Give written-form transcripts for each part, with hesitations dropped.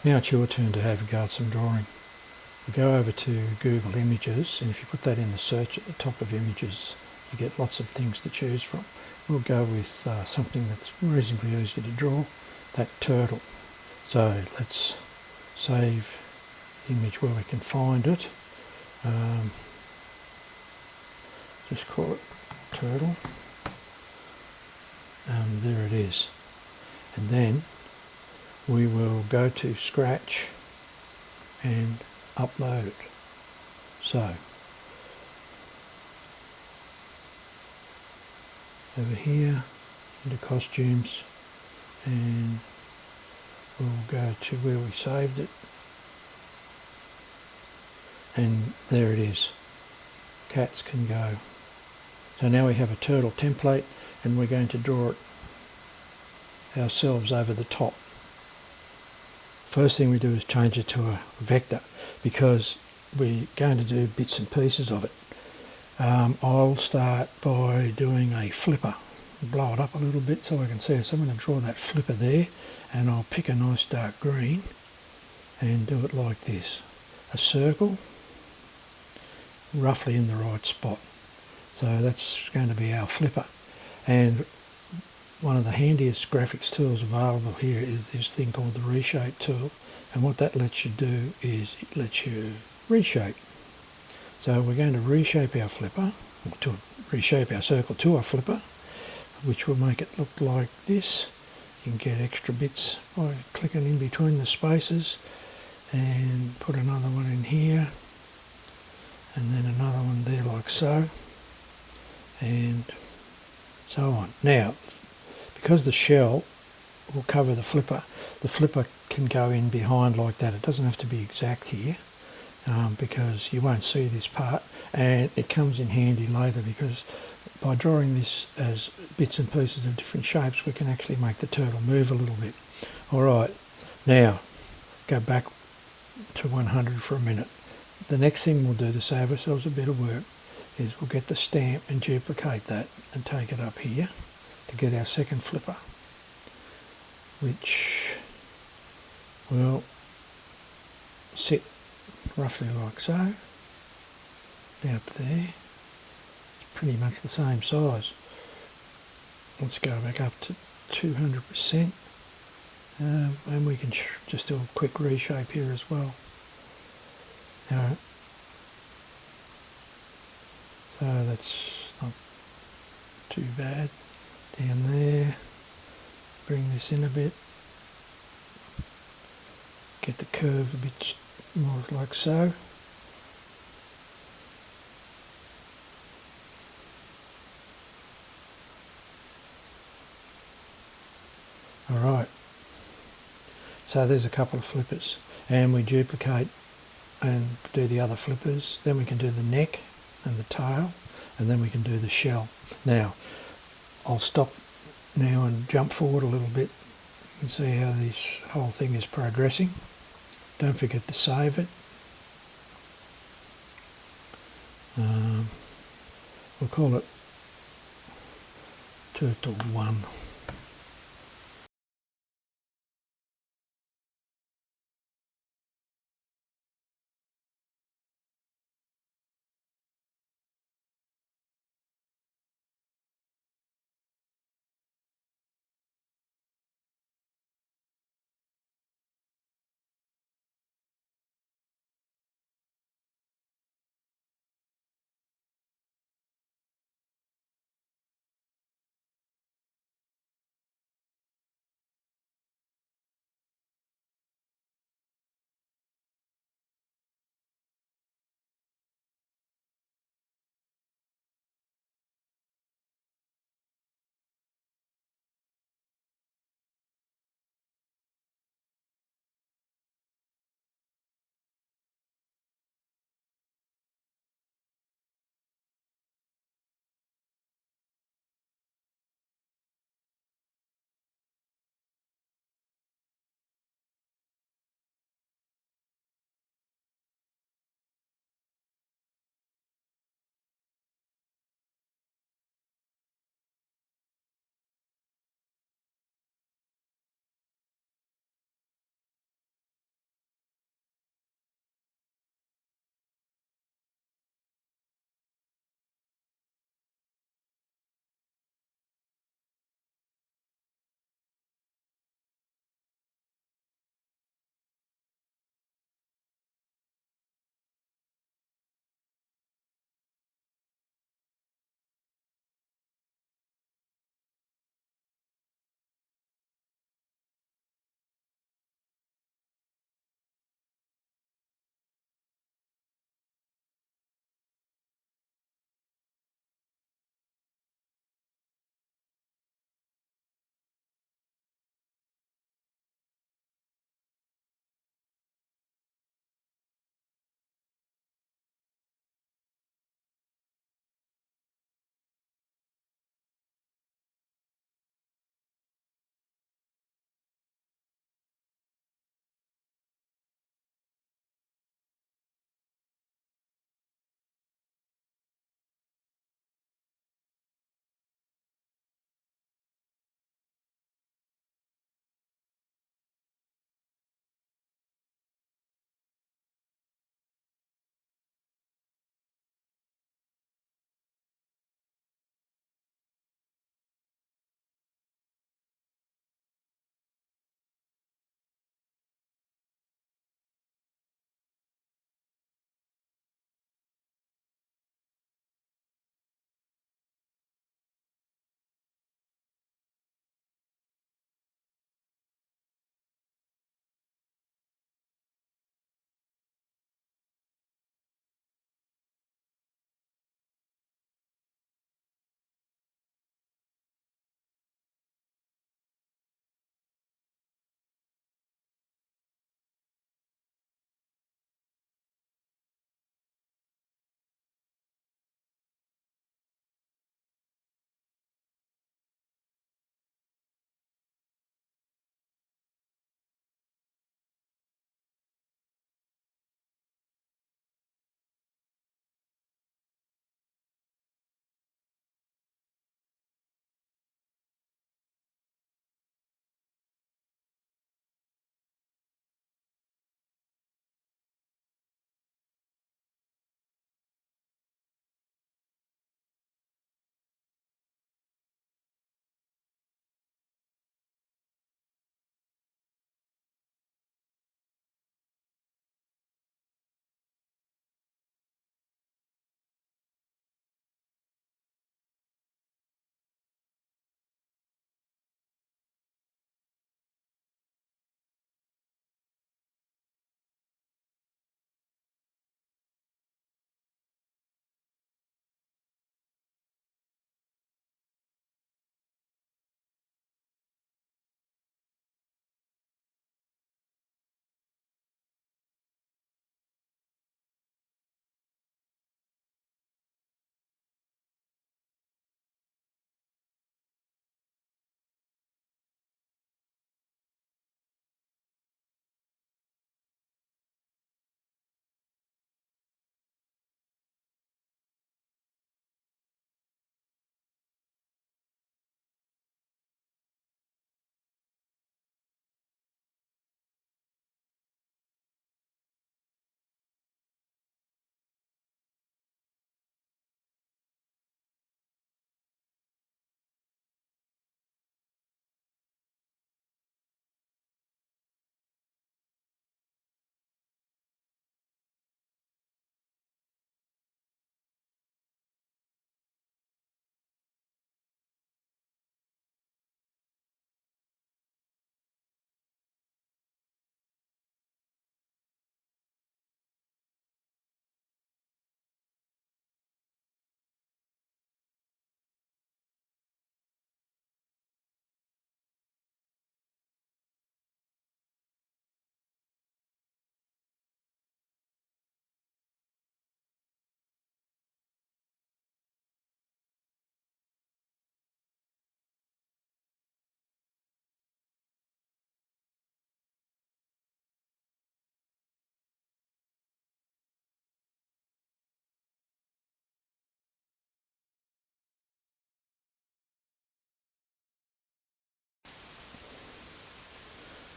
Now it's your turn to have a go at some drawing. You go over to Google Images, and if you put that in the search at the top of images, you get lots of things to choose from. We'll go with something that's reasonably easy to draw, that turtle. So let's save the image where we can find it. Just call it turtle. There it is. And then we will go to Scratch and upload it. So over here into costumes, and we'll go to where we saved it, and there it is. Cats can go. So now we have a turtle template, and we're going to draw it ourselves over the top. First thing we do is change it to a vector, because we're going to do bits and pieces of it. I'll start by doing a flipper, blow it up a little bit so I can see it. So I'm going to draw that flipper there, and I'll pick a nice dark green and do it like this. A circle, roughly in the right spot. So that's going to be our flipper. And one of the handiest graphics tools available here is this thing called the Reshape tool, and what that lets you do is it lets you reshape. So we're going to reshape our flipper, or to reshape our circle to a flipper, which will make it look like this. You can get extra bits by clicking in between the spaces, and put another one in here, and then another one there like so, and so on. Now, because the shell will cover the flipper can go in behind like that. It doesn't have to be exact here, because you won't see this part, and it comes in handy later, because by drawing this as bits and pieces of different shapes, we can actually make the turtle move a little bit. Alright, now go back to 100 for a minute. The next thing we'll do to save ourselves a bit of work is we'll get the stamp and duplicate that and take it up here to get our second flipper, which will sit roughly like so, out there. It's pretty much the same size. Let's go back up to 200%, and we can just do a quick reshape here as well. Alright, so that's not too bad. Down there, bring this in a bit, get the curve a bit more like so. Alright, so there's a couple of flippers, and we duplicate and do the other flippers. Then we can do the neck and the tail, and then we can do the shell. Now, I'll stop now and jump forward a little bit. You can see how this whole thing is progressing. Don't forget to save it. We'll call it Turtle 1.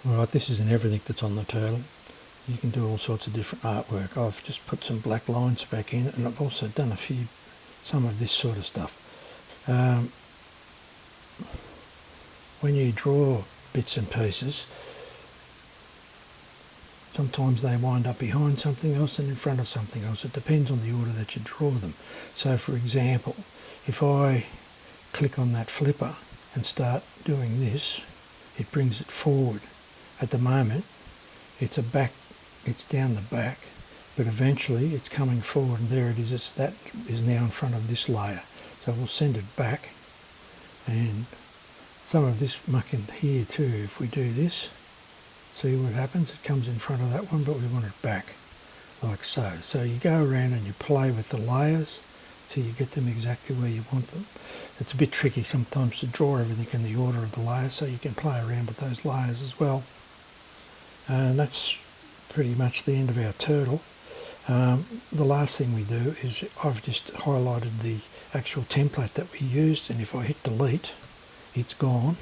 Alright, this isn't everything that's on the turtle. You can do all sorts of different artwork. I've just put some black lines back in, and I've also done some of this sort of stuff. When you draw bits and pieces, sometimes they wind up behind something else and in front of something else. It depends on the order that you draw them. So for example, if I click on that flipper and start doing this, it brings it forward. At the moment, it's down the back, but eventually it's coming forward, and there it is. That is now in front of this layer. So we'll send it back, and some of this muck in here too. If we do this, see what happens? It comes in front of that one, but we want it back, like so. So you go around and you play with the layers till you get them exactly where you want them. It's a bit tricky sometimes to draw everything in the order of the layers, so you can play around with those layers as well. And that's pretty much the end of our turtle. The last thing we do is I've just highlighted the actual template that we used, and if I hit delete, it's gone,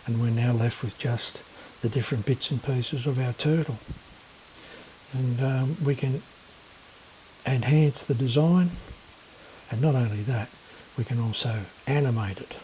and we're now left with just the different bits and pieces of our turtle. And we can enhance the design, and not only that, we can also animate it.